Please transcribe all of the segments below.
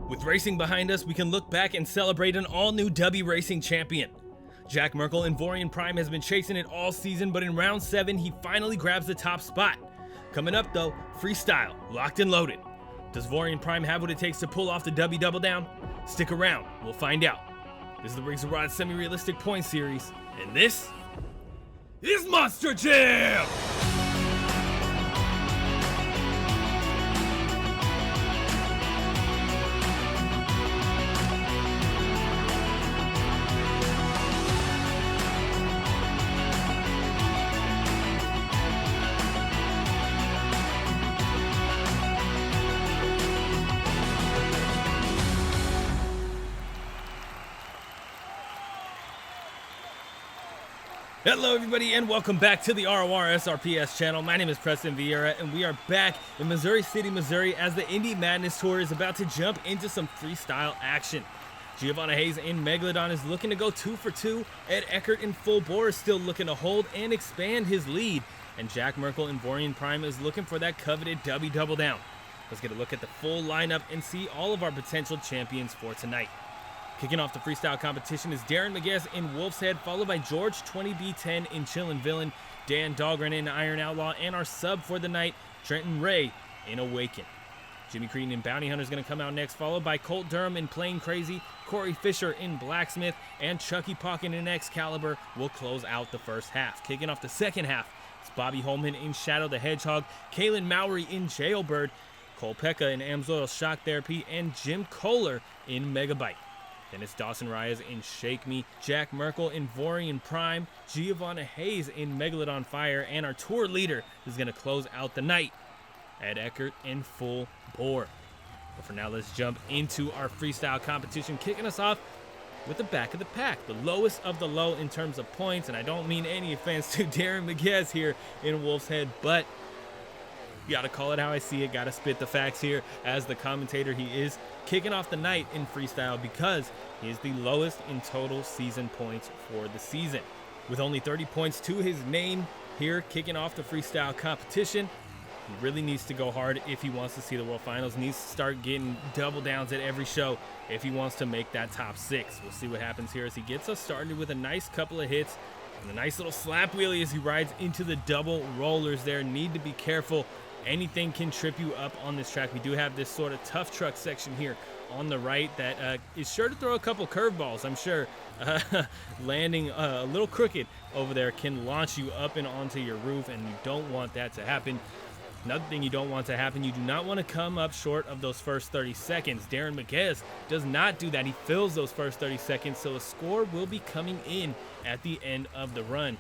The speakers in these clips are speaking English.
With racing behind us, we can look back and celebrate an all-new Dubby racing champion. Jack Merkle in Vorian Prime has been chasing it all season, but in round 7, he finally grabs the top spot. Coming up though, Freestyle, locked and loaded. Does Vorian Prime have what it takes to pull off the Dubby double down? Stick around, we'll find out. This is the Rorsrps semi-realistic point series, and this is Monster Jam! Hello everybody and welcome back to the Rorsrps channel. My name is Trenton Ray and we are back in Missouri City, Missouri as the Indy Madness Tour is about to jump into some freestyle action. Giovanna in Megalodon is looking to go 2 for 2, and Eckert in Fullboar is still looking to hold and expand his lead. And Jack Merkle in Vorian Prime is looking for that coveted Dubby double down. Let's get a look at the full lineup and see all of our potential champions for tonight. Kicking off the freestyle competition is Darren Migues in Wolf's Head, followed by George 20B10 in Chillin Villain, Dan Dahlgren in Iron Outlaw, and our sub for the night, Trenton Ray in Awaken. Jimmy Creten in Bounty Hunter is going to come out next, followed by Colt Durham in Playing Krazy, Corey Fisher in Blacksmith, and Chuckie Pauken in Excaliber will close out the first half. Kicking off the second half, it's Bobby Holman in Shadow the Hedgehog, Kaylin Mowry in Jailbird, Cole Pecka in Amsoil Shock Therapy, and Jim Koehler in Megabyte. Then it's Dawson Rayas in Shake Me, Jack Merkle in Vorian Prime, Giovanna in Megalodon Fire, and our tour leader is going to close out the night at Eckert in Fullboar. But for now, let's jump into our freestyle competition, kicking us off with the back of the pack, the lowest of the low in terms of points, and I don't mean any offense to Darren Migues here in Wolf's Head, but you gotta call it how I see it, gotta spit the facts here as the commentator. He is kicking off the night in freestyle because he is the lowest in total season points for the season. With only 30 points to his name here, kicking off the freestyle competition, he really needs to go hard if he wants to see the World Finals. Needs to start getting double downs at every show if he wants to make that top 6. We'll see what happens here as he gets us started with a nice couple of hits and a nice little slap wheelie as he rides into the double rollers there. Need to be careful. Anything can trip you up on this track. We do have this sort of tough truck section here on the right that is sure to throw a couple curveballs, I'm sure. Landing a little crooked over there can launch you up and onto your roof, and you don't want that to happen. Another thing you don't want to happen, you do not want to come up short of those first 30 seconds. Darren Migues does not do that. He fills those first 30 seconds, so a score will be coming in at the end of the run.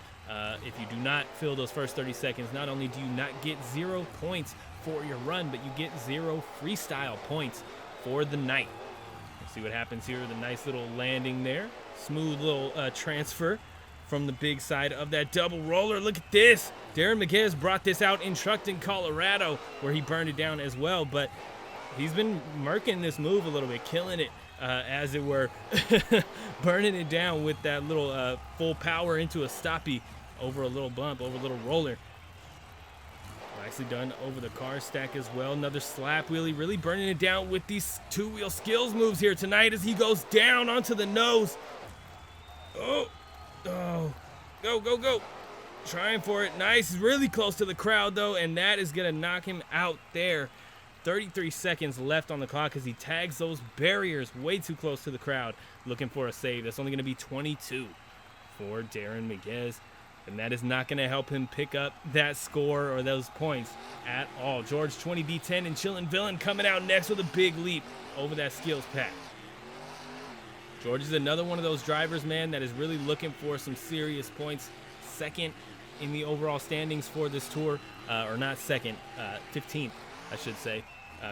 If you do not fill those first 30 seconds, not only do you not get 0 points for your run, but you get 0 freestyle points for the night. Let's see what happens here. The nice little landing there. Smooth little transfer from the big side of that double roller. Look at this. Darren Migues brought this out in Trenton, Colorado, where he burned it down as well, but he's been murking this move a little bit, killing it. As it were, burning it down with that little full power into a stoppie over a little bump, over a little roller. Nicely done over the car stack as well. Another slap wheelie, really burning it down with these two-wheel skills moves here tonight as he goes down onto the nose. Oh, go. Trying for it. Nice, really close to the crowd though, and that is going to knock him out there. 33 seconds left on the clock as he tags those barriers way too close to the crowd, looking for a save. That's only going to be 22 for Darren Migues, and that is not going to help him pick up that score or those points at all. George 20B10 and Chillin Villain coming out next with a big leap over that skills pack. George is another one of those drivers, man, that is really looking for some serious points. Second in the overall standings for this tour, or not second, 15th. I should say.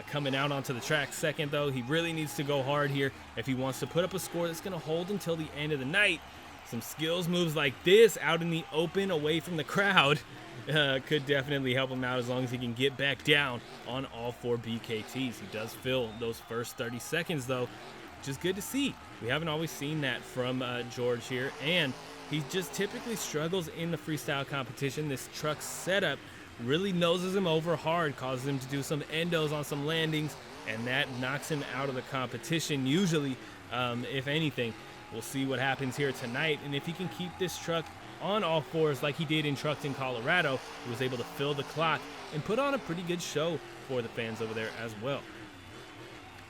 Coming out onto the track second, though. He really needs to go hard here if he wants to put up a score that's going to hold until the end of the night. Some skills moves like this out in the open away from the crowd could definitely help him out as long as he can get back down on all 4 BKTs. He does fill those first 30 seconds, though, which is good to see. We haven't always seen that from George here, and he just typically struggles in the freestyle competition. This truck setup really noses him over hard, causes him to do some endos on some landings, and that knocks him out of the competition usually, if anything. We'll see what happens here tonight, and if he can keep this truck on all fours like he did in trucks in Colorado, he was able to fill the clock and put on a pretty good show for the fans over there as well.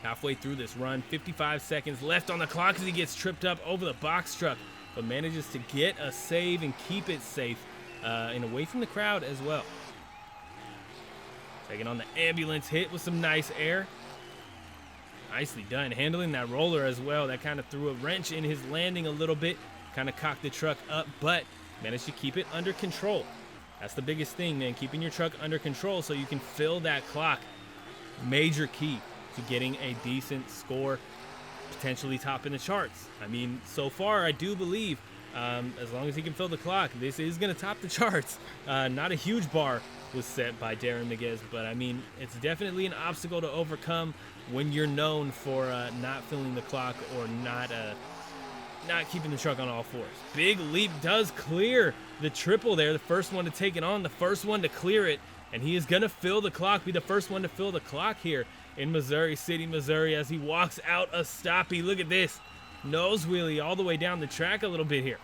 Halfway through this run, 55 seconds left on the clock as he gets tripped up over the box truck, but manages to get a save and keep it safe and away from the crowd as well. Taking on the ambulance hit with some nice air. Nicely done, handling that roller as well. That kind of threw a wrench in his landing a little bit, kind of cocked the truck up, but managed to keep it under control. That's the biggest thing, man, keeping your truck under control so you can fill that clock. Major key to getting a decent score, potentially topping the charts. I mean, so far, I do believe, as long as he can fill the clock, this is going to top the charts. Not a huge bar was set by Darren Migues, but I mean, it's definitely an obstacle to overcome when you're known for not filling the clock or not keeping the truck on all fours. Big leap does clear the triple there, the first one to take it on, the first one to clear it, and he is going to fill the clock, be the first one to fill the clock here in Missouri City, Missouri, as he walks out a stoppie. Look at this, nose wheelie all the way down the track a little bit here.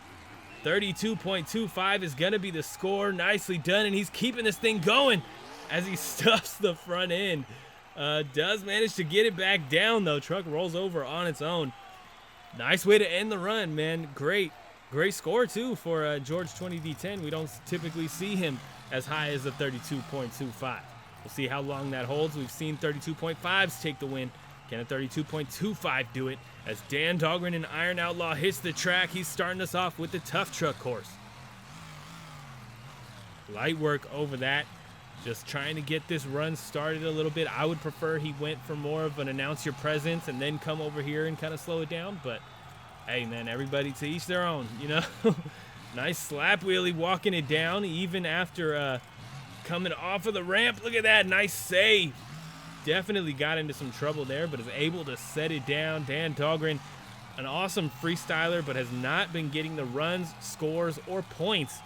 32.25 is going to be the score. Nicely done, and he's keeping this thing going as he stuffs the front end. Does manage to get it back down, though. Truck rolls over on its own. Nice way to end the run, man. Great score, too, for George 20D10. We don't typically see him as high as a 32.25. We'll see how long that holds. We've seen 32.5s take the win. Can a 32.25 do it? As Dan Dahlgren and Iron Outlaw hits the track, he's starting us off with the tough truck course. Light work over that. Just trying to get this run started a little bit. I would prefer he went for more of an announce your presence and then come over here and kind of slow it down. But, hey, man, everybody to each their own, you know? Nice slap wheelie walking it down even after coming off of the ramp. Look at that. Nice save. Definitely got into some trouble there, but is able to set it down. Dan Dahlgren, an awesome freestyler, but has not been getting the runs, scores, or points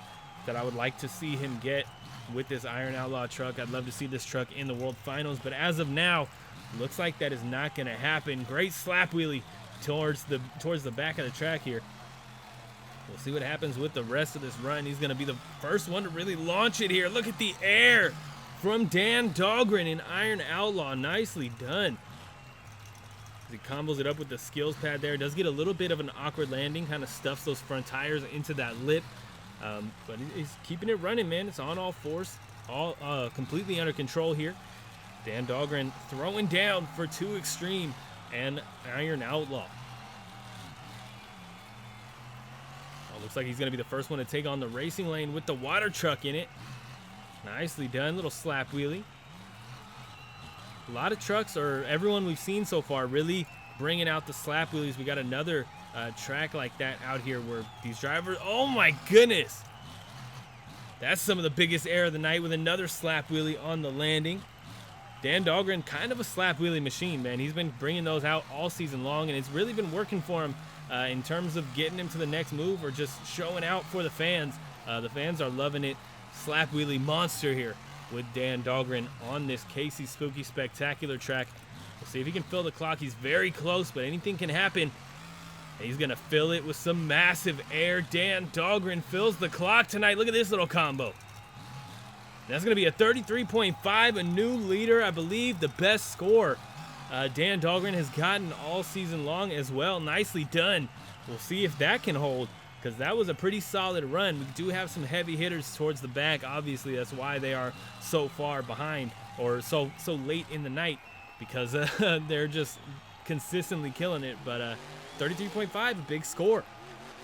that I would like to see him get with this Iron Outlaw truck. I'd love to see this truck in the World Finals, but as of now, looks like that is not going to happen. Great slap wheelie towards the back of the track here. We'll see what happens with the rest of this run. He's going to be the first one to really launch it here. Look at the air from Dan Dahlgren in Iron Outlaw. Nicely done. He combos it up with the skills pad there. Does get a little bit of an awkward landing. Kind of stuffs those front tires into that lip. But he's keeping it running, man. It's on all fours. All completely under control here. Dan Dahlgren throwing down for 2 Extreme and Iron Outlaw. Looks like he's going to be the first one to take on the racing lane with the water truck in it. Nicely done. Little slap wheelie. A lot of trucks, or everyone we've seen so far, really bringing out the slap wheelies. We got another track like that out here where these drivers, oh my goodness. That's some of the biggest air of the night with another slap wheelie on the landing. Dan Dahlgren, kind of a slap wheelie machine, man. He's been bringing those out all season long, and it's really been working for him in terms of getting him to the next move or just showing out for the fans. The fans are loving it. Slap wheelie monster here with Dan Dahlgren on this Casey Spooky Spectacular track. We'll see if he can fill the clock. He's very close, but anything can happen. He's going to fill it with some massive air. Dan Dahlgren fills the clock tonight. Look at this little combo. That's going to be a 33.5, a new leader, I believe, the best score Dan Dahlgren has gotten all season long as well. Nicely done. We'll see if that can hold, because that was a pretty solid run. We do have some heavy hitters towards the back. Obviously, that's why they are so far behind, or so late in the night, because they're just consistently killing it. But 33.5, a big score.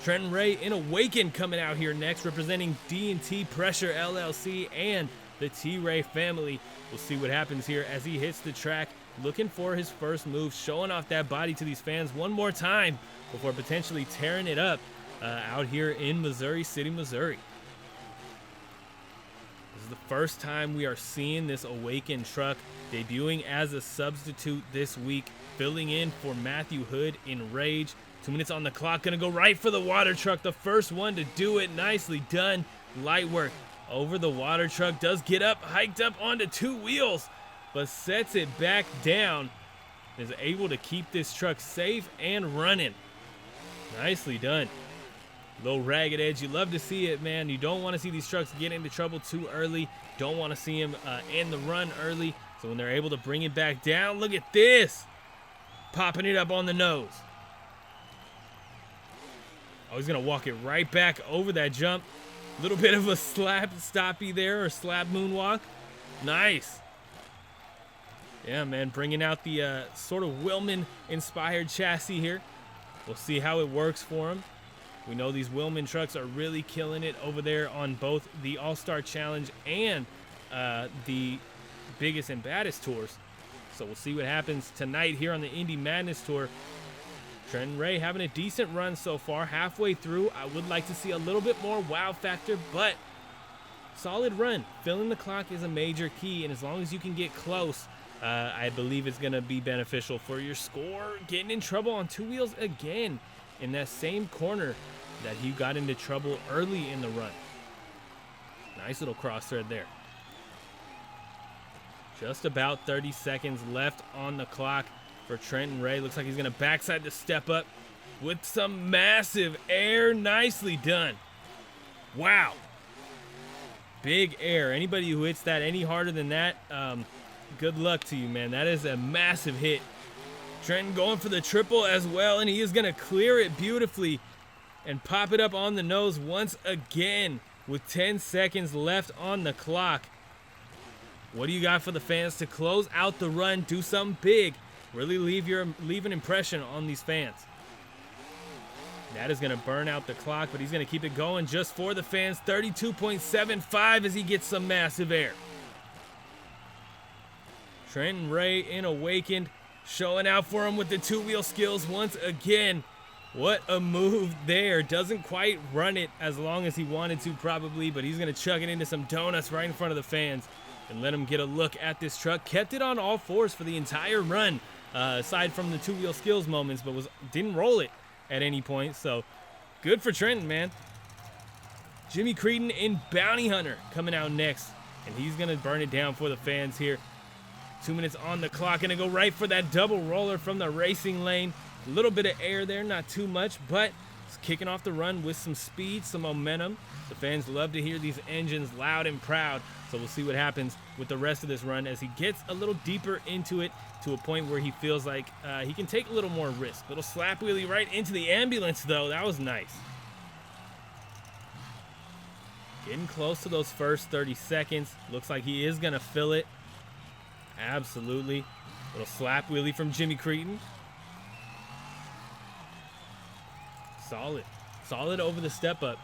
Trenton Ray in Awaken coming out here next, representing D&T Pressure LLC and the T-Ray family. We'll see what happens here as he hits the track, looking for his first move, showing off that body to these fans one more time before potentially tearing it up out here in Missouri City, Missouri. This is the first time we are seeing this Awaken truck debuting as a substitute this week, filling in for Matthew Hood in Rage. 2 minutes on the clock, gonna go right for the water truck, the first one to do it. Nicely done. Light work over the water truck, does get up, hiked up onto 2 wheels, but sets it back down Is able to keep this truck safe and running. Nicely done. Little ragged edge. You love to see it, man. You don't want to see these trucks get into trouble too early. Don't want to see them end the run early. So when they're able to bring it back down, look at this. Popping it up on the nose. Oh, he's going to walk it right back over that jump. A little bit of a slap stoppy there, or slap moonwalk. Nice. Yeah, man, bringing out the sort of Willman-inspired chassis here. We'll see how it works for him. We know these Willman trucks are really killing it over there on both the All-Star Challenge and the Biggest and Baddest tours. So we'll see what happens tonight here on the Indy Madness tour. Trenton Ray having a decent run so far. Halfway through, I would like to see a little bit more wow factor, but solid run. Filling the clock is a major key, and as long as you can get close, I believe it's going to be beneficial for your score. Getting in trouble on two wheels again in that same corner that he got into trouble early in the run. Nice little cross thread there. Just about 30 seconds left on the clock for Trenton Ray. Looks like he's going to backside the step up with some massive air. Nicely done. Wow. Big air. Anybody who hits that any harder than that, good luck to you, man. That is a massive hit. Trenton going for the triple as well, and he is going to clear it beautifully and pop it up on the nose once again with 10 seconds left on the clock. What do you got for the fans to close out the run? Do something big. Really leave an impression on these fans. That is going to burn out the clock, but he's going to keep it going just for the fans. 32.75 as he gets some massive air. Trenton Ray in Awakened, showing out for him with the two-wheel skills once again. What a move there. Doesn't quite run it as long as he wanted to probably, but he's going to chuck it into some donuts right in front of the fans and let him get a look at this truck. Kept it on all fours for the entire run, aside from the two-wheel skills moments, but didn't roll it at any point. So good for Trenton, man. Jimmy Creten in Bounty Hunter coming out next, and he's going to burn it down for the fans here. 2 minutes on the clock, and to go right for that double roller from the racing lane. A little bit of air there, not too much, but it's kicking off the run with some speed, some momentum. The fans love to hear these engines loud and proud, so we'll see what happens with the rest of this run as he gets a little deeper into it to a point where he feels like he can take a little more risk. Little slap wheelie right into the ambulance, though. That was nice. Getting close to those first 30 seconds. Looks like he is going to fill it. Absolutely. Little slap wheelie from Jimmy Creten. Solid over the step up.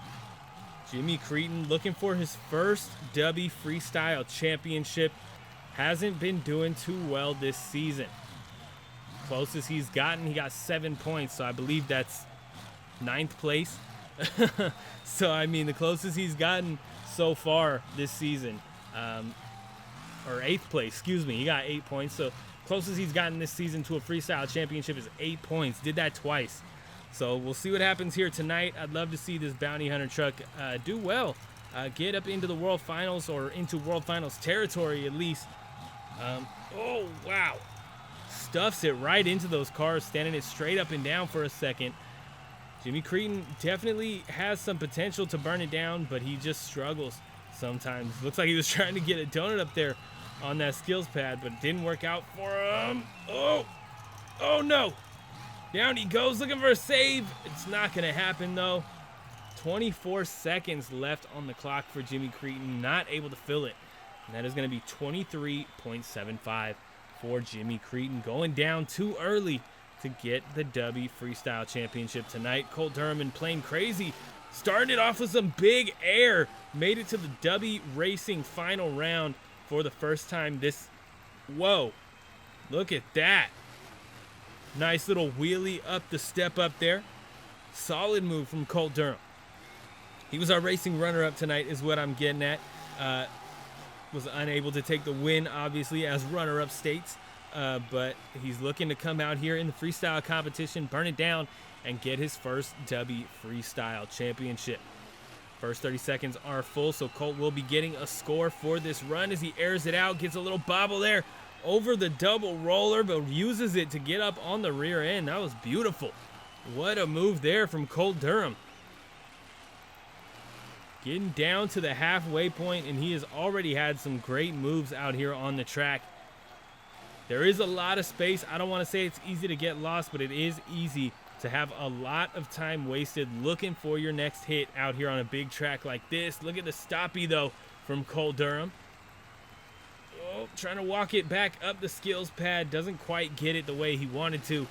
Jimmy Creten looking for his first Dubby Freestyle Championship. Hasn't been doing too well this season. Closest he's gotten, he got 7 points, so I believe that's 9th place. So, I mean, the closest he's gotten so far this season, or 8th place, excuse me, he got 8 points. So, closest he's gotten this season to a Freestyle Championship is 8 points. Did that twice. So we'll see what happens here tonight. I'd love to see this Bounty Hunter truck do well. Get up into the World Finals, or into World Finals territory at least. Oh, wow. Stuffs it right into those cars, standing it straight up and down for a second. Jimmy Creten definitely has some potential to burn it down, but he just struggles sometimes. Looks like he was trying to get a donut up there on that skills pad, but it didn't work out for him. Oh no. Down he goes, looking for a save. It's not going to happen, though. 24 seconds left on the clock for Jimmy Creten. Not able to fill it. And that is going to be 23.75 for Jimmy Creten. Going down too early to get the Dubby Freestyle Championship tonight. Colt Durham playing crazy. Starting it off with some big air. Made it to the Dubby Racing final round for the first time this... Whoa. Look at that. Nice little wheelie up the step up there. Solid move from Colt Durham. He was our racing runner-up tonight is what I'm getting at. Was unable to take the win, obviously, as runner-up states. But he's looking to come out here in the freestyle competition, burn it down, and get his first Dubby Freestyle Championship. First 30 seconds are full, so Colt will be getting a score for this run as he airs it out. Gets a little bobble there. over the double roller, but uses it to get up on the rear end. That was beautiful. What a move there from Colt Durham. Getting down to the halfway point, and he has already had some great moves out here on the track. There is a lot of space. I don't want to say it's easy to get lost, but it is easy to have a lot of time wasted looking for your next hit out here on a big track like this. Look at the stoppie, though, from Colt Durham. Oh, trying to walk it back up the skills pad. Doesn't quite get it the way he wanted to.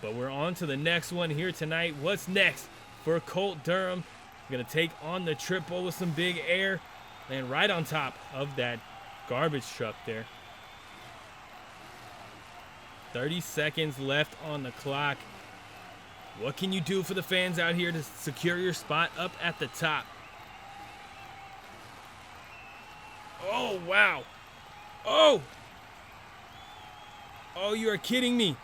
But we're on to the next one here tonight. What's next for Colt Durham? Going to take on the triple with some big air. And right on top of that garbage truck there. 30 seconds left on the clock. What can you do for the fans out here to secure your spot up at the top? Oh, wow. Oh! Oh, you are kidding me.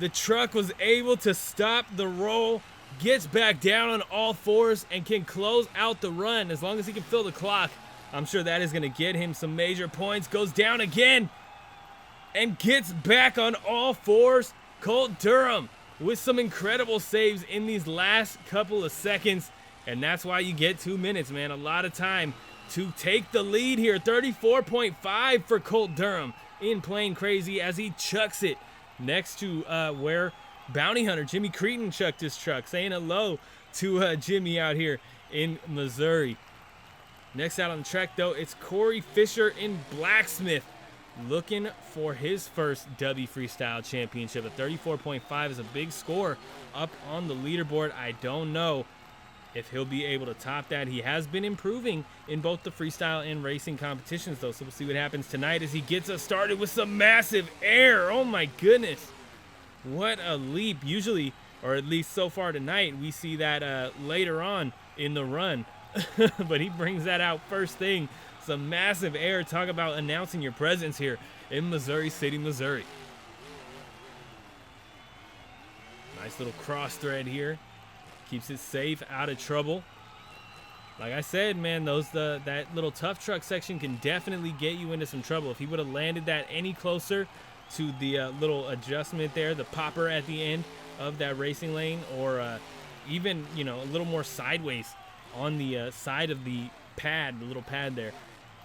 The truck was able to stop the roll, gets back down on all fours, and can close out the run. As long as he can fill the clock, I'm sure that is going to get him some major points. Goes down again and gets back on all fours. Colt Durham with some incredible saves in these last couple of seconds. And that's why you get 2 minutes, man. A lot of time to take the lead here. 34.5 for Colt Durham in playing Krazy as he chucks it next to where Bounty Hunter Jimmy Creten chucked his truck. Saying hello to Jimmy out here in Missouri. Next out on the track, though, it's Corey Fisher in Blacksmith, looking for his first Dubby Freestyle Championship. A 34.5 is a big score up on the leaderboard. I don't know if he'll be able to top that. He has been improving in both the freestyle and racing competitions, though, so we'll see what happens tonight as he gets us started with some massive air. Oh my goodness, what a leap. Usually, or at least so far tonight, we see that later on in the run. But he brings that out first thing. Some massive air. Talk about announcing your presence here in Missouri City, Missouri. Nice little cross thread here. Keeps it safe, out of trouble. Like I said, man, that little tough truck section can definitely get you into some trouble. If he would have landed that any closer to the little adjustment there, the popper at the end of that racing lane, or even, you know, a little more sideways on the side of the pad, the little pad there,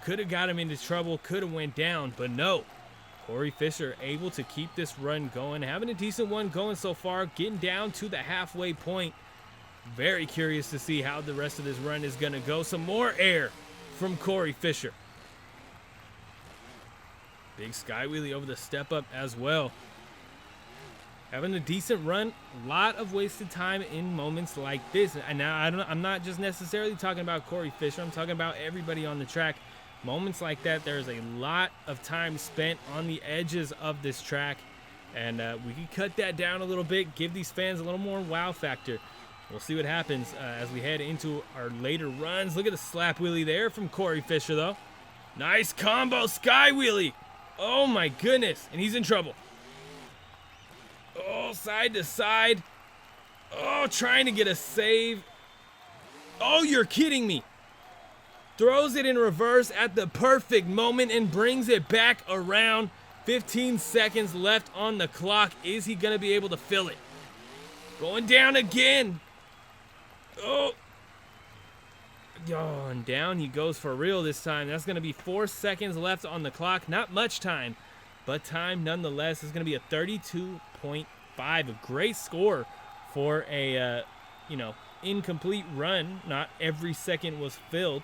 could have got him into trouble, could have went down, but no. Corey Fisher able to keep this run going, having a decent one going so far, getting down to the halfway point. Very curious to see how the rest of this run is going to go. Some more air from Corey Fisher. Big sky wheelie over the step up as well. Having a decent run. A lot of wasted time in moments like this. And now I'm not just necessarily talking about Corey Fisher. I'm talking about everybody on the track. Moments like that, there's a lot of time spent on the edges of this track. And we can cut that down a little bit. Give these fans a little more wow factor. We'll see what happens as we head into our later runs. Look at the slap wheelie there from Corey Fisher, though. Nice combo sky wheelie. Oh, my goodness. And he's in trouble. Oh, side to side. Oh, trying to get a save. Oh, you're kidding me. Throws it in reverse at the perfect moment and brings it back around. 15 seconds left on the clock. Is he going to be able to fill it? Going down again. Oh, and down he goes for real this time. That's going to be 4 seconds left on the clock. Not much time, but time nonetheless. Is going to be a 32.5. A great score for a, incomplete run. Not every second was filled,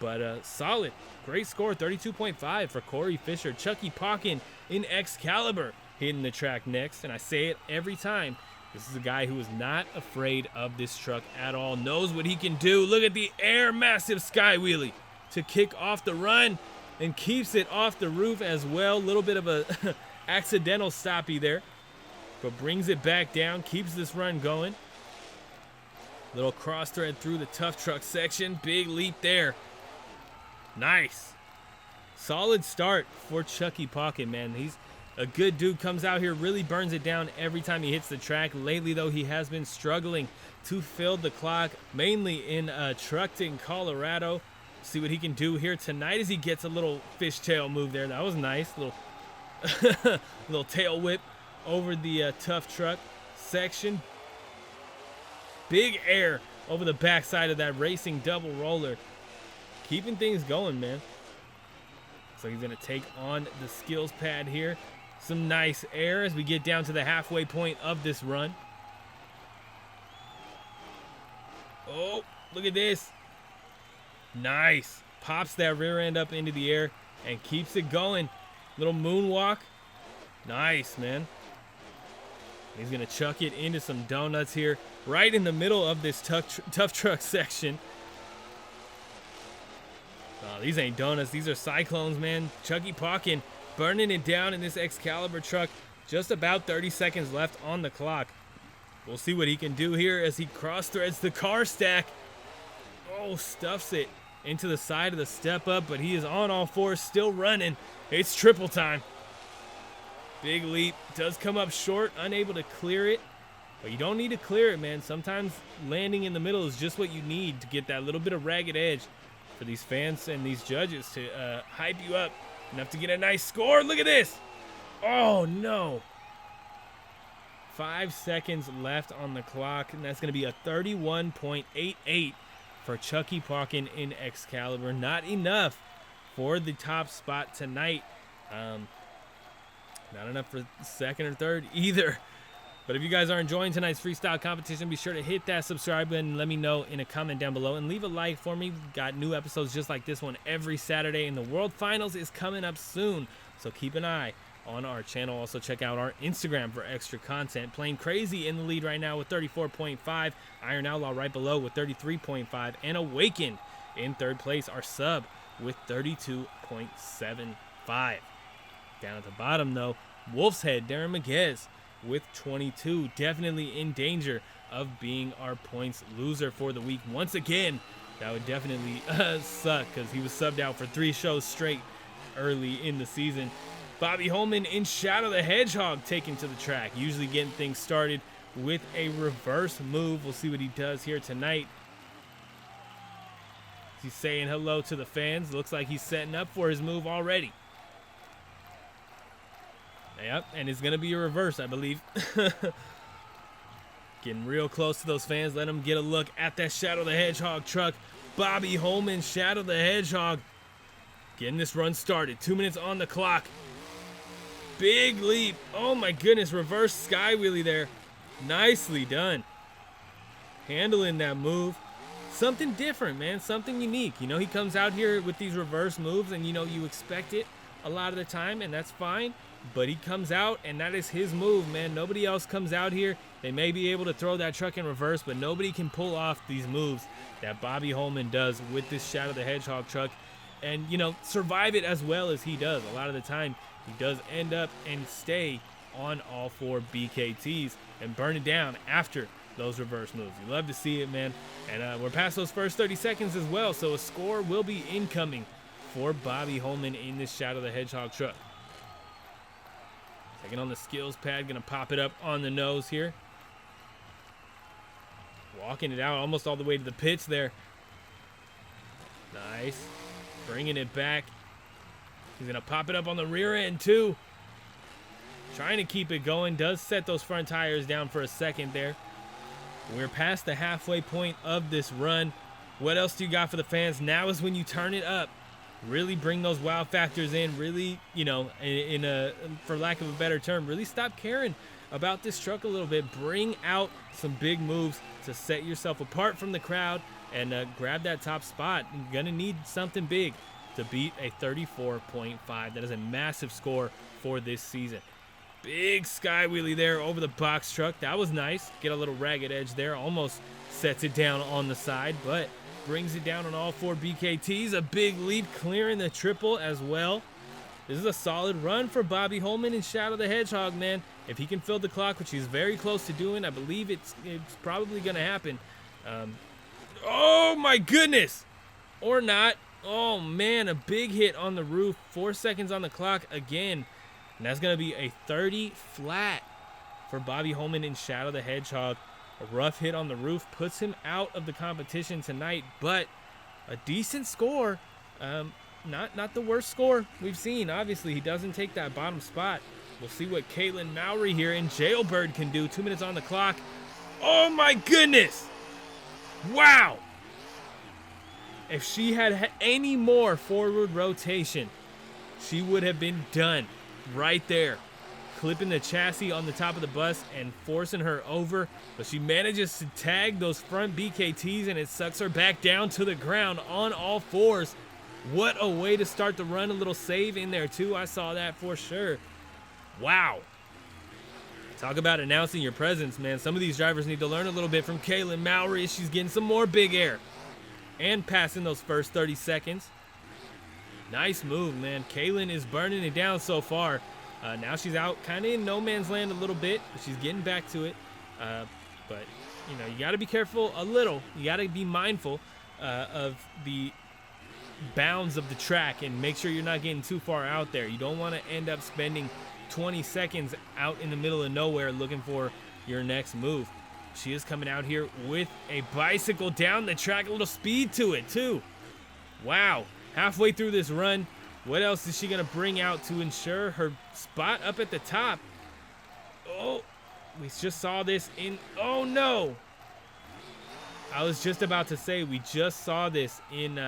but solid. Great score, 32.5 for Corey Fisher. Chuckie Pauken in Excaliber hitting the track next, and I say it every time. This is a guy who is not afraid of this truck at all. Knows what he can do. Look at the air, massive sky wheelie to kick off the run and keeps it off the roof as well. Little bit of a accidental stoppie there, but brings it back down, keeps this run going. Little cross thread through the tough truck section. Big leap there. Nice. Solid start for Chuckie Pauken, man. He's a good dude, comes out here, really burns it down every time he hits the track. Lately, though, he has been struggling to fill the clock, mainly in Trenton, Colorado. See what he can do here tonight as he gets a little fishtail move there. That was nice. Little Little tail whip over the tough truck section. Big air over the backside of that racing double roller. Keeping things going, man. So he's going to take on the skills pad here. Some nice air as we get down to the halfway point of this run. Oh, look at this. Nice. Pops that rear end up into the air and keeps it going. Little moonwalk. Nice, man. He's going to chuck it into some donuts here, right in the middle of this tough truck section. Oh, these ain't donuts. These are cyclones, man. Chuckie Pauken burning it down in this Excaliber truck. Just about 30 seconds left on the clock. We'll see what he can do here as he cross-threads the car stack. Oh, stuffs it into the side of the step up, but he is on all fours, still running. It's triple time. Big leap. Does come up short, unable to clear it. But you don't need to clear it, man. Sometimes landing in the middle is just what you need to get that little bit of ragged edge for these fans and these judges to hype you up enough to get a nice score. Look at this. Oh, no. 5 seconds left on the clock, and that's going to be a 31.88 for Chuckie Pauken in Excaliber. Not enough for the top spot tonight. Not enough for second or third either. But if you guys are enjoying tonight's freestyle competition, be sure to hit that subscribe button and let me know in a comment down below. And leave a like for me. We've got new episodes just like this one every Saturday. And the World Finals is coming up soon. So keep an eye on our channel. Also check out our Instagram for extra content. Playing Krazy in the lead right now with 34.5. Iron Outlaw right below with 33.5. And Awakened in third place. Our sub with 32.75. Down at the bottom, though, Wolf's Head, Darren Migues with 22. Definitely in danger of being our points loser for the week. Once again, that would definitely suck because he was subbed out for 3 shows straight early in the season. Bobby Holman in Shadow the Hedgehog taken to the track. Usually getting things started with a reverse move. We'll see what he does here tonight. He's saying hello to the fans. Looks like he's setting up for his move already. Yep, and it's going to be a reverse, I believe. Getting real close to those fans. Let them get a look at that Shadow the Hedgehog truck. Bobby Holman, Shadow the Hedgehog. Getting this run started. 2 minutes on the clock. Big leap. Oh my goodness, reverse sky wheelie there. Nicely done. Handling that move. Something different, man. Something unique. You know, he comes out here with these reverse moves and, you know, you expect it a lot of the time, and that's fine. But he comes out, and that is his move, man. Nobody else comes out here. They may be able to throw that truck in reverse, but nobody can pull off these moves that Bobby Holman does with this Shadow the Hedgehog truck and, you know, survive it as well as he does. A lot of the time, he does end up and stay on all 4 BKTs and burn it down after those reverse moves. You love to see it, man. And we're past those first 30 seconds as well, so a score will be incoming for Bobby Holman in this Shadow the Hedgehog truck. Taking on the skills pad, gonna pop it up on the nose here. Walking it out almost all the way to the pits there. Nice. Bringing it back. He's gonna pop it up on the rear end too. Trying to keep it going. Does set those front tires down for a second there. We're past the halfway point of this run. What else do you got for the fans? Now is when you turn it up. Really bring those wow factors in. Really, you know, for lack of a better term, really stop caring about this truck a little bit. Bring out some big moves to set yourself apart from the crowd and grab that top spot. You're gonna need something big to beat a 34.5. That is a massive score for this season. Big sky wheelie there over the box truck. That was nice. Get a little ragged edge there. Almost sets it down on the side, but brings it down on all 4 BKTs. A big leap, clearing the triple as well. This is a solid run for Bobby Holman and Shadow the Hedgehog, man. If he can fill the clock, which he's very close to doing, I believe it's probably going to happen. Oh, my goodness. Or not. Oh, man, a big hit on the roof. 4 seconds on the clock again. And that's going to be a 30 flat for Bobby Holman and Shadow the Hedgehog. A rough hit on the roof puts him out of the competition tonight, but a decent score not the worst score we've seen. Obviously, he doesn't take that bottom spot. We'll see what Caitlin Mowry here in Jailbird can do. 2 minutes on the clock. Oh my goodness! Wow! If she had any more forward rotation, she would have been done right there. Clipping the chassis on the top of the bus and forcing her over. But she manages to tag those front BKTs and it sucks her back down to the ground on all fours. What a way to start the run. A little save in there too. I saw that for sure. Wow. Talk about announcing your presence, man. Some of these drivers need to learn a little bit from Caitlin Mowry. She's getting some more big air. And passing those first 30 seconds. Nice move, man. Caitlin is burning it down so far. Now she's out kind of in no man's land a little bit, but she's getting back to it. But, you know, you got to be careful a little. You got to be mindful of the bounds of the track and make sure you're not getting too far out there. You don't want to end up spending 20 seconds out in the middle of nowhere looking for your next move. She is coming out here with a bicycle down the track, a little speed to it too. Wow. Halfway through this run, what else is she going to bring out to ensure her spot up at the top? Oh, we just saw this in, oh no. I was just about to say we just saw this in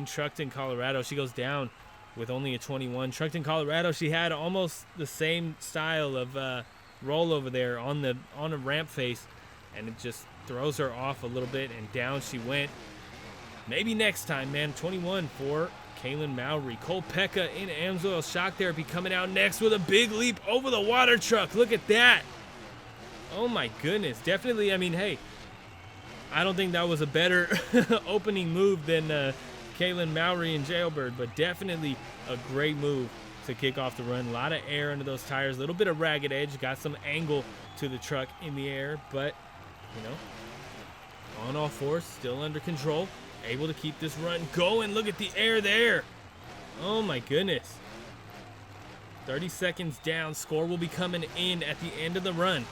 Truckton, Colorado. She goes down with only a 21. Truckton, Colorado, she had almost the same style of rollover there on a ramp face, and it just throws her off a little bit, and down she went. Maybe next time, man. 21 for Caitlin Mowry. Cole Pecka in Amsoil shock therapy coming out next with a big leap over the water truck. Look at that. Oh my goodness. Definitely, I mean, hey, I don't think that was a better opening move than Caitlin Mowry and Jailbird, but definitely a great move to kick off the run. A lot of air under those tires, a little bit of ragged edge, got some angle to the truck in the air, but, you know, on all fours, still under control, able to keep this run going. Look at the air there. Oh my goodness. 30 seconds down, score will be coming in at the end of the run.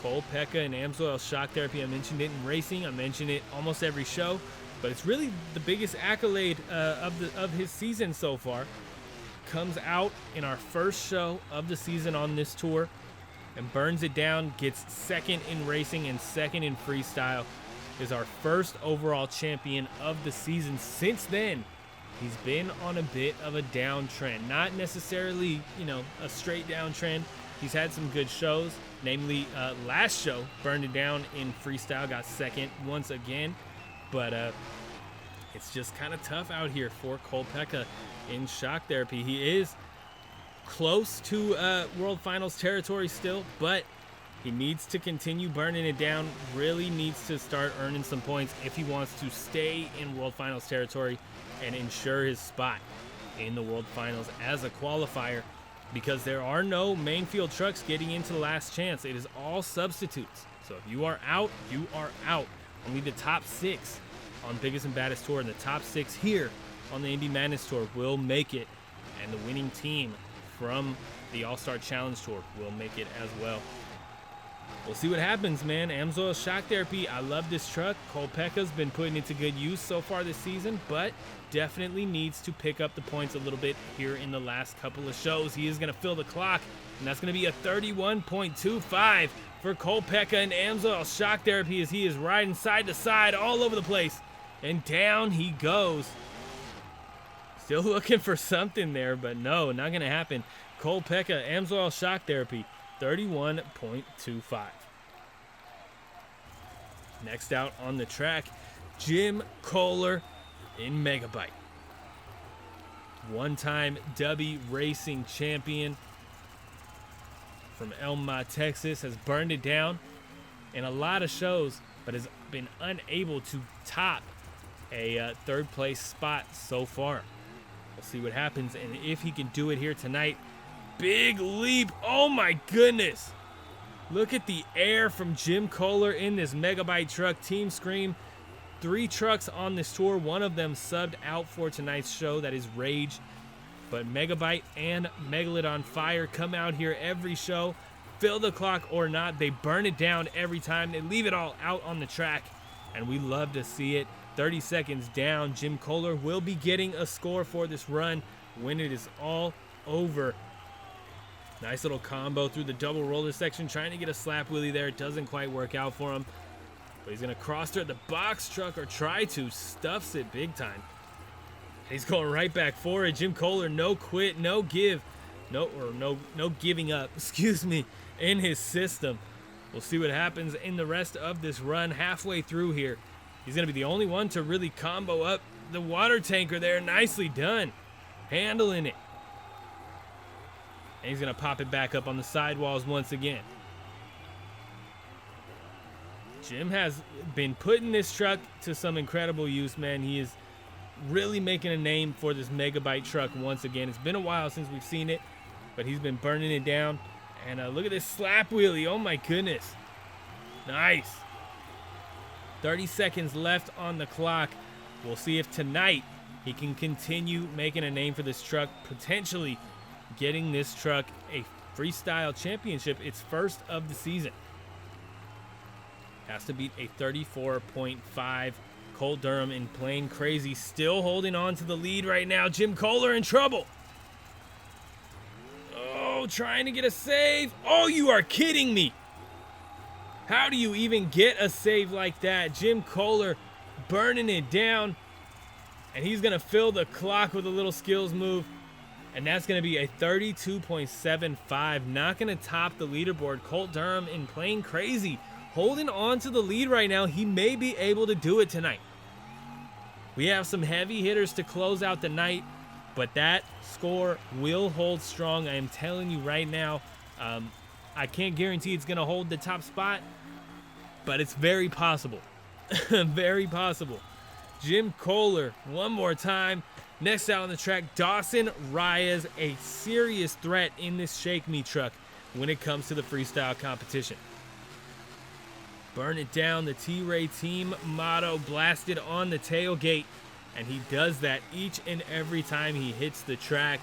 Cole, Pecka, and Amsoil shock therapy. I mentioned it in racing. I mention it almost every show. But it's really the biggest accolade of his season so far. Comes out in our first show of the season on this tour and burns it down, gets second in racing and second in freestyle. Is our first overall champion of the season. Since then, he's been on a bit of a downtrend. Not necessarily, you know, a straight downtrend. He's had some good shows, namely last show, burned it down in freestyle, got second once again. But it's just kind of tough out here for Cole Pecka in shock therapy. He is close to World Finals territory still, but he needs to continue burning it down, really needs to start earning some points if he wants to stay in World Finals territory and ensure his spot in the World Finals as a qualifier, because there are no main field trucks getting into the last chance. It is all substitutes. So if you are out, you are out. Only the top 6 on Biggest and Baddest Tour and the top 6 here on the Indy Madness Tour will make it, and the winning team from the All-Star Challenge Tour will make it as well. We'll see what happens, man. Amsoil shock therapy. I love this truck. Cole Pecka's been putting it to good use so far this season, but definitely needs to pick up the points a little bit here in the last couple of shows. He is going to fill the clock, and that's going to be a 31.25 for Cole Pecka and Amsoil shock therapy as he is riding side to side all over the place. And down he goes. Still looking for something there, but no, not going to happen. Cole Pecka, Amsoil shock therapy, 31.25. Next out on the track, Jim Koehler in Megabyte. One-time Dubby racing champion from Elma, Texas, has burned it down in a lot of shows, but has been unable to top a third place spot so far. We'll see what happens and if he can do it here tonight. Big leap. Oh my goodness. Look at the air from Jim Koehler in this Megabyte truck. Team Scream. 3 trucks on this tour. One of them subbed out for tonight's show. That is Rage. But Megabyte and Megalodon Fire come out here every show. Fill the clock or not, they burn it down every time. They leave it all out on the track, and we love to see it. 30 seconds down. Jim Koehler will be getting a score for this run when it is all over. Nice little combo through the double roller section, trying to get a slap wheelie there. It doesn't quite work out for him. But he's going to cross through the box truck, or try to. Stuffs it big time. He's going right back for it. Jim Koehler, no quit, no give. No giving up, excuse me, in his system. We'll see what happens in the rest of this run. Halfway through here, he's going to be the only one to really combo up the water tanker there. Nicely done. Handling it. And he's going to pop it back up on the sidewalls once again. Jim has been putting this truck to some incredible use, man. He is really making a name for this megabyte truck once again. It's been a while since we've seen it, but he's been burning it down. And look at this slap wheelie. Oh, my goodness. Nice. 30 seconds left on the clock. We'll see if tonight he can continue making a name for this truck, potentially getting this truck a freestyle championship, its first of the season. Has to beat a 34.5 Colt Durham in plain Krazy, still holding on to the lead right now. Jim Koehler in trouble. Oh, trying to get a save. Oh, you are kidding me. How do you even get a save like that? Jim Koehler burning it down. And he's going to fill the clock with a little skills move. And that's going to be a 32.75. Not going to top the leaderboard. Colt Durham in plain Krazy, holding on to the lead right now. He may be able to do it tonight. We have some heavy hitters to close out the night, but that score will hold strong. I am telling you right now. I can't guarantee it's going to hold the top spot, but it's very possible. Very possible. Jim Koehler, one more time. Next out on the track, Dawson Rayas, a serious threat in this Shake Me truck when it comes to the freestyle competition. Burn it down, the T-Ray team motto blasted on the tailgate, and he does that each and every time he hits the track.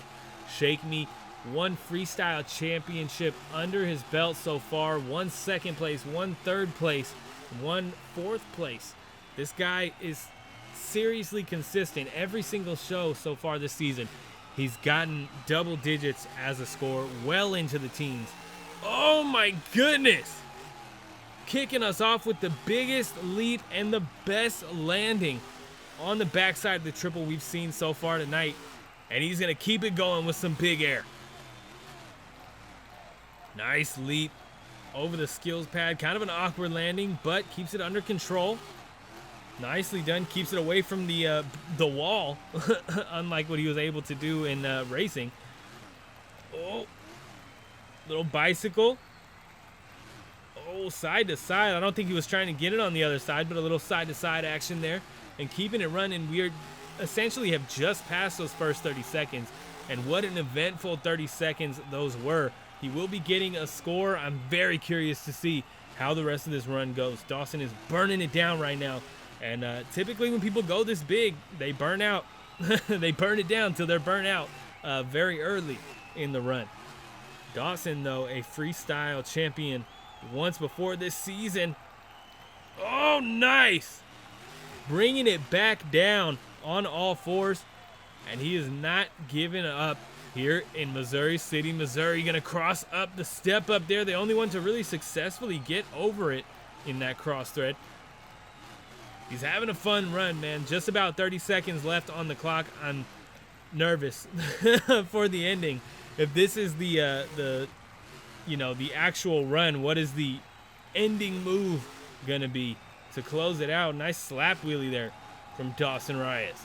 Shake Me, one freestyle championship under his belt so far, 1 second place, 1 third place, 1 fourth place. This guy is seriously consistent. Every single show so far this season, he's gotten double digits as a score, well into the teens. Oh my goodness! Kicking us off with the biggest leap and the best landing on the backside of the triple we've seen so far tonight. And he's going to keep it going with some big air. Nice leap over the skills pad. Kind of an awkward landing, but keeps it under control. Nicely done. Keeps it away from the wall, unlike what he was able to do in racing. Oh, little bicycle. Oh, side to side. I don't think he was trying to get it on the other side, but a little side to side action there. And keeping it running. We essentially have just passed those first 30 seconds. And what an eventful 30 seconds those were. He will be getting a score. I'm very curious to see how the rest of this run goes. Dawson is burning it down right now. And typically when people go this big, they burn out. They burn it down till they're burnt out very early in the run. Dawson, though, a freestyle champion once before this season. Oh, nice. Bringing it back down on all fours. And he is not giving up here in Missouri City, Missouri. Going to cross up the step up there. The only one to really successfully get over it in that cross thread. He's having a fun run, man. Just about 30 seconds left on the clock. I'm nervous for the ending. If this is the actual run, what is the ending move going to be to close it out? Nice slap wheelie there from Dawson Rayas.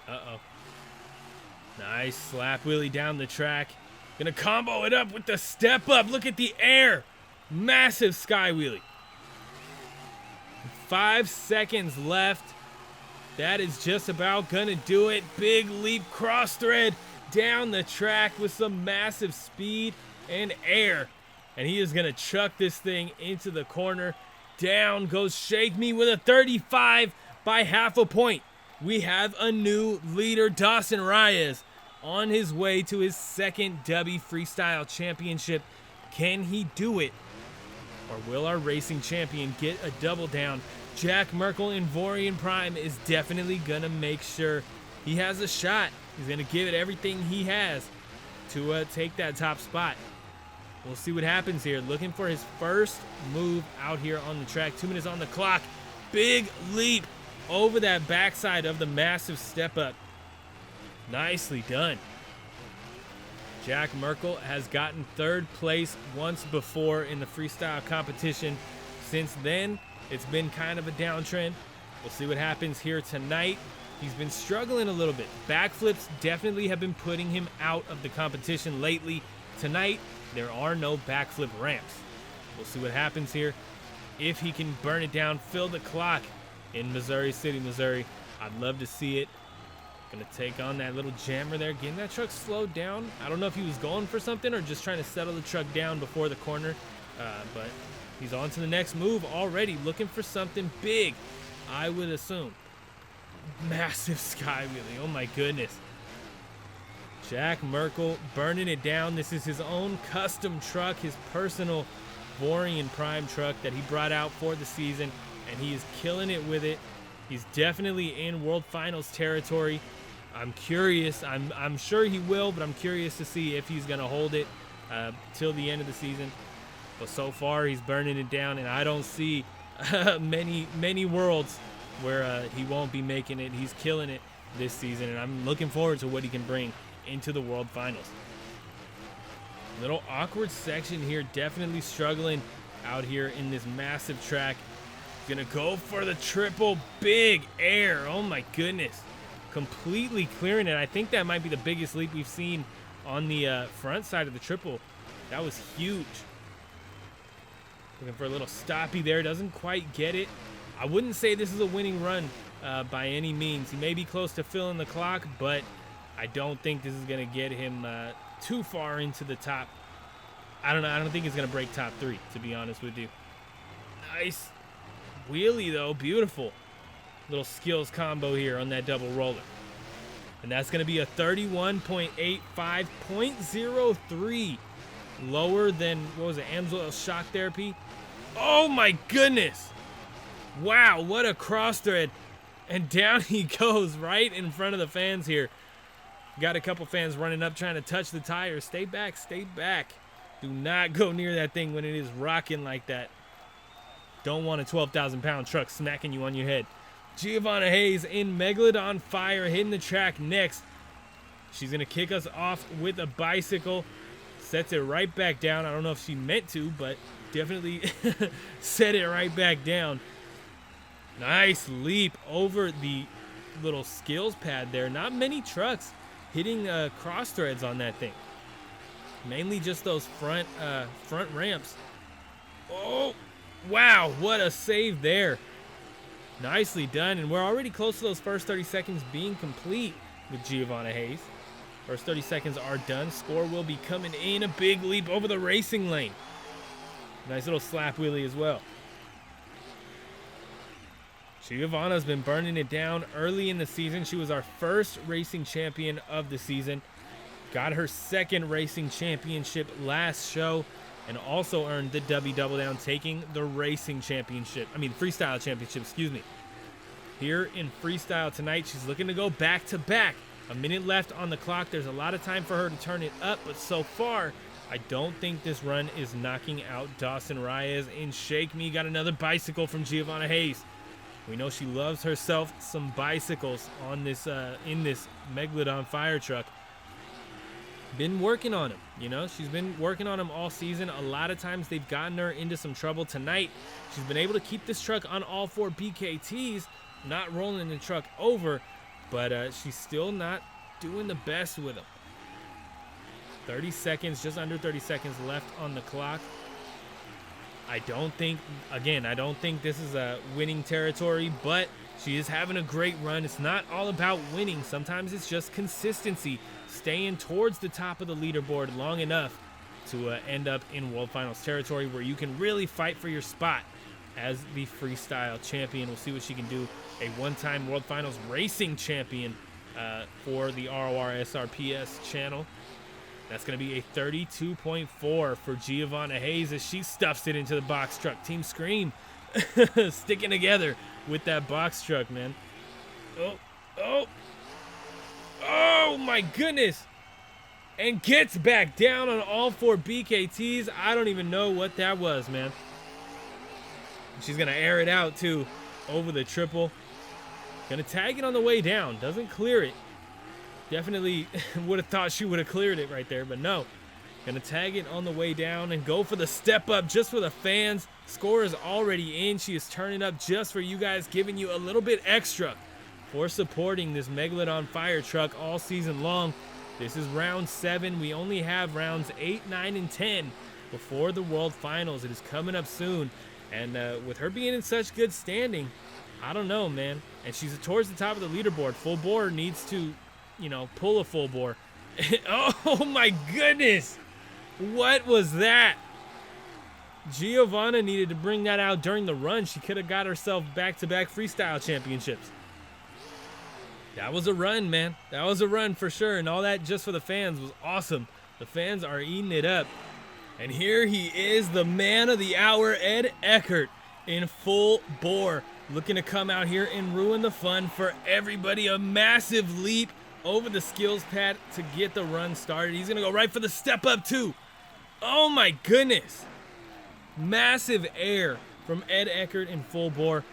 Uh-oh. Nice slap wheelie down the track. Gonna combo it up with the step up. Look at the air. Massive sky wheelie. 5 seconds left. That is just about gonna do it. Big leap cross thread down the track with some massive speed and air. And he is gonna chuck this thing into the corner. Down goes Shake Me with a 35 by half a point. We have a new leader, Dawson Rayas, on his way to his second Dubby Freestyle Championship. Can he do it Or will our racing champion get a double down? Jack Merkle in Vorian Prime is definitely going to make sure he has a shot. He's going to give it everything he has to take that top spot. We'll see what happens here. Looking for his first move out here on the track. 2 minutes on the clock. Big leap over that backside of the massive step up. Nicely done. Jack Merkle has gotten 3rd place once before in the freestyle competition. Since then, it's been kind of a downtrend. We'll see what happens here tonight. He's been struggling a little bit. Backflips definitely have been putting him out of the competition lately. Tonight, there are no backflip ramps. We'll see what happens here. If he can burn it down, fill the clock in Missouri City, Missouri. I'd love to see it. Gonna take on that little jammer there, getting that truck slowed down. I don't know if he was going for something or just trying to settle the truck down before the corner, but he's on to the next move already, looking for something big, I would assume. Massive sky wheelie, oh my goodness. Jack Merkle burning it down. This is his own custom truck, his personal Vorian Prime truck that he brought out for the season, and he is killing it with it. He's definitely in World Finals territory. I'm curious. I'm sure he will, but I'm curious to see if he's going to hold it till the end of the season. But so far, he's burning it down, and I don't see many worlds where he won't be making it. He's killing it this season, and I'm looking forward to what he can bring into the World Finals. Little awkward section here, definitely struggling out here in this massive track. Gonna go for the triple big air. Oh my goodness. Completely clearing it. I think that might be the biggest leap we've seen on the front side of the triple. That was huge. Looking for a little stoppy there. Doesn't quite get it. I wouldn't say this is a winning run by any means. He may be close to filling the clock, but I don't think this is gonna get him too far into the top. I don't know. I don't think he's gonna break top 3, to be honest with you. Nice wheelie though, beautiful. Little skills combo here on that double roller. And that's going to be a 31.85, 0.03 lower than, what was it, Amsoil shock therapy. Oh my goodness. Wow, what a cross thread. And down he goes right in front of the fans here. Got a couple fans running up trying to touch the tires. Stay back, stay back. Do not go near that thing when it is rocking like that. Don't want a 12,000-pound truck smacking you on your head. Giovanna Hayes in Megalodon fire, hitting the track next. She's going to kick us off with a bicycle. Sets it right back down. I don't know if she meant to, but definitely set it right back down. Nice leap over the little skills pad there. Not many trucks hitting cross threads on that thing. Mainly just those front ramps. Oh! Wow, what a save there. Nicely done, and we're already close to those first 30 seconds being complete with Giovanna Hayes. First 30 seconds are done. Score will be coming in. A big leap over the racing lane. Nice little slap wheelie as well. Giovanna's been burning it down early in the season. She was our first racing champion of the season. Got her 2nd racing championship last show. And also earned the Dubby Double Down, taking the racing championship. Freestyle championship, excuse me. Here in freestyle tonight, she's looking to go back-to-back. A minute left on the clock. There's a lot of time for her to turn it up, but so far, I don't think this run is knocking out Dawson Rayas in Shake Me. Got another bicycle from Giovanna Hayes. We know she loves herself some bicycles on this in this Megalodon fire truck. Been working on him, you know, she's been working on him all season. A lot of times they've gotten her into some trouble. Tonight, she's been able to keep this truck on all 4 BKTs, not rolling the truck over, but she's still not doing the best with them. 30 seconds, just under 30 seconds left on the clock. I don't think this is a winning territory, but she is having a great run. It's not all about winning. Sometimes it's just consistency, staying towards the top of the leaderboard long enough to end up in World Finals territory where you can really fight for your spot as the freestyle champion. We'll see what she can do. A one-time World Finals racing champion for the RORSRPS channel. That's going to be a 32.4 for Giovanna Hayes as she stuffs it into the box truck. Team Scream sticking together with that box truck, man. Oh my goodness. And gets back down on all 4 BKTs. I don't even know what that was, man. She's going to air it out, too, over the triple. Going to tag it on the way down. Doesn't clear it. Definitely would have thought she would have cleared it right there, but no. Going to tag it on the way down and go for the step up just for the fans. Score is already in. She is turning up just for you guys, giving you a little bit extra for supporting this Megalodon fire truck all season long. This is round 7. We only have rounds 8, 9, and 10 before the World Finals. It is coming up soon. And with her being in such good standing, I don't know, man. And she's towards the top of the leaderboard. Fullboar needs to, pull a Fullboar. Oh, my goodness. What was that? Giovanna needed to bring that out during the run. She could have got herself back-to-back freestyle championships. That was a run, man. That was a run for sure. And all that just for the fans was awesome. The fans are eating it up. And here he is, the man of the hour, Ed Eckert, in full bore. Looking to come out here and ruin the fun for everybody. A massive leap over the skills pad to get the run started. He's going to go right for the step up, too. Oh, my goodness. Massive air from Ed Eckert in full bore.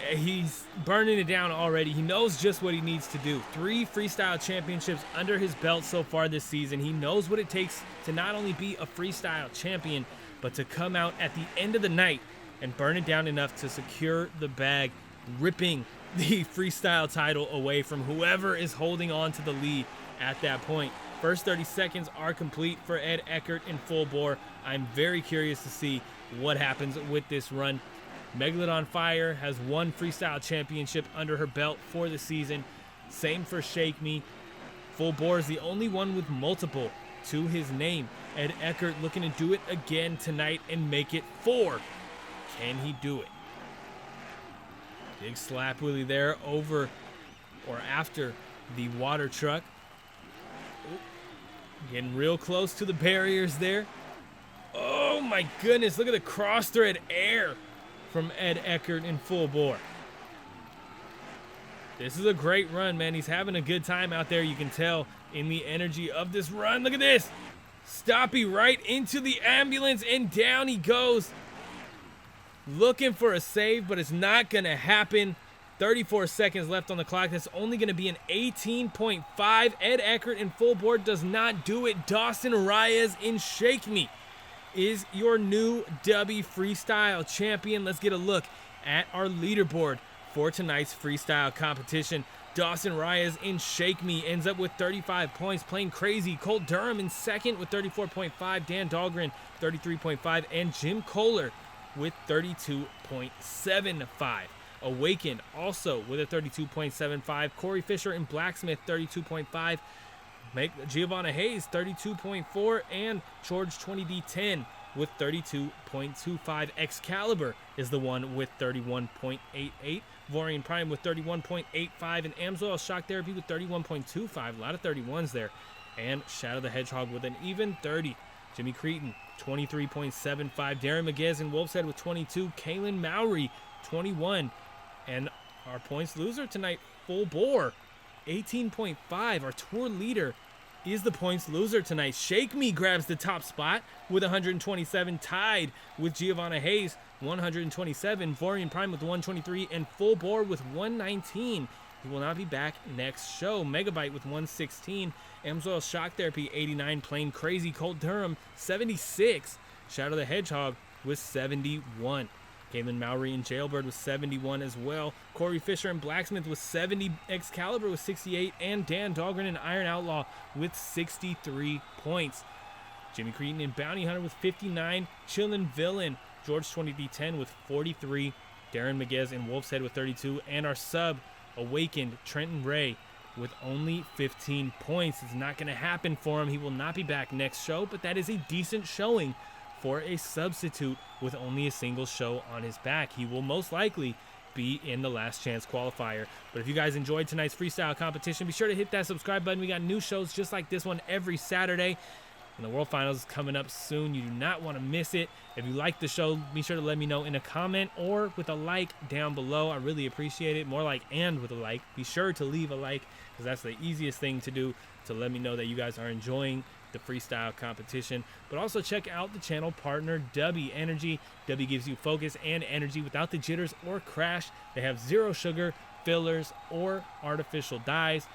He's burning it down already. He knows just what he needs to do. 3 freestyle championships under his belt so far this season. He knows what it takes to not only be a freestyle champion, but to come out at the end of the night and burn it down enough to secure the bag, ripping the freestyle title away from whoever is holding on to the lead at that point. First 30 seconds are complete for Ed Eckert in full bore. I'm very curious to see what happens with this run. Megalodon Fire has 1 freestyle championship under her belt for the season. Same for Shake Me. Fullboar is the only one with multiple to his name. Ed Eckert looking to do it again tonight and make it 4. Can he do it? Big slap wheelie there over or after the water truck. Ooh, getting real close to the barriers there. Oh my goodness, look at the cross thread air from Ed Eckert in full bore. This is a great run, man. He's having a good time out there. You can tell in the energy of this run. Look at this. Stoppy right into the ambulance and down he goes. Looking for a save, but it's not going to happen. 34 seconds left on the clock. That's only going to be an 18.5. Ed Eckert in full bore does not do it. Dawson Rayas in Shake Me is your new Dubby freestyle champion. Let's get a look at our leaderboard for tonight's freestyle competition. Dawson Rayas in Shake Me ends up with 35 points, playing Krazy. Colt Durham in second with 34.5. Dan Dahlgren 33.5, and Jim Koehler with 32.75. Awakened also with a 32.75. Corey Fisher and Blacksmith 32.5. Giovanna Hayes 32.4, and George 20D10 with 32.25. Excaliber is the one with 31.88. Vorian Prime with 31.85, and Amsoil Shock Therapy with 31.25. A lot of 31s there. And Shadow the Hedgehog with an even 30. Jimmy Creten 23.75. Darren Migues and Wolf's Head with 22. Kaylin Mowry 21. And our points loser tonight, Fullboar 18.5. Our tour leader is the points loser tonight. Shake Me grabs the top spot with 127, tied with Giovanna Hayes 127. Vorian Prime with 123, and Fullboar with 119. He will not be back next show. Megabyte with 116. Amsoil Shock Therapy 89, playing Krazy. Colt Durham 76. Shadow the Hedgehog with 71. Kaylin Mowry and Jailbird with 71 as well. Corey Fisher and Blacksmith with 70. Excaliber with 68. And Dan Dahlgren and Iron Outlaw with 63 points. Jimmy Creten and Bounty Hunter with 59. Chillin Villain, George 20D10 with 43. Darren Migues and Wolf's Head with 32. And our sub, Awakened, Trenton Ray with only 15 points. It's not going to happen for him. He will not be back next show, but that is a decent showing for a substitute with only a single show on his back. He will most likely be in the last chance qualifier. But if you guys enjoyed tonight's freestyle competition, be sure to hit that subscribe button. We got new shows just like this one every Saturday. And the World Finals is coming up soon. You do not want to miss it. If you like the show, be sure to let me know in a comment or with a like down below. I really appreciate it. More like and with a like. Be sure to leave a like because that's the easiest thing to do to let me know that you guys are enjoying the freestyle competition. But also check out the channel partner Dubby Energy. Dubby gives you focus and energy without the jitters or crash. They have zero sugar, fillers, or artificial dyes.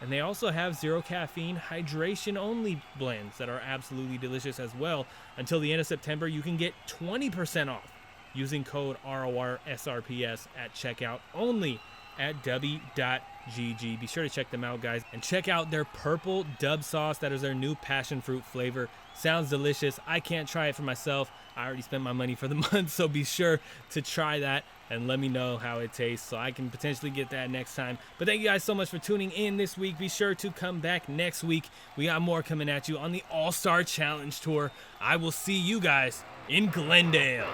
And they also have zero caffeine, hydration only blends that are absolutely delicious as well. Until the end of September, you can get 20% off using code RORSRPS at checkout only at dubby.gg. Be sure to check them out, guys. And check out their purple dub sauce. That is their new passion fruit flavor. Sounds delicious. I can't try it for myself. I already spent my money for the month, so be sure to try that and let me know how it tastes so I can potentially get that next time. But thank you guys so much for tuning in this week. Be sure to come back next week. We got more coming at you on the All-Star Challenge Tour. I will see you guys in Glendale.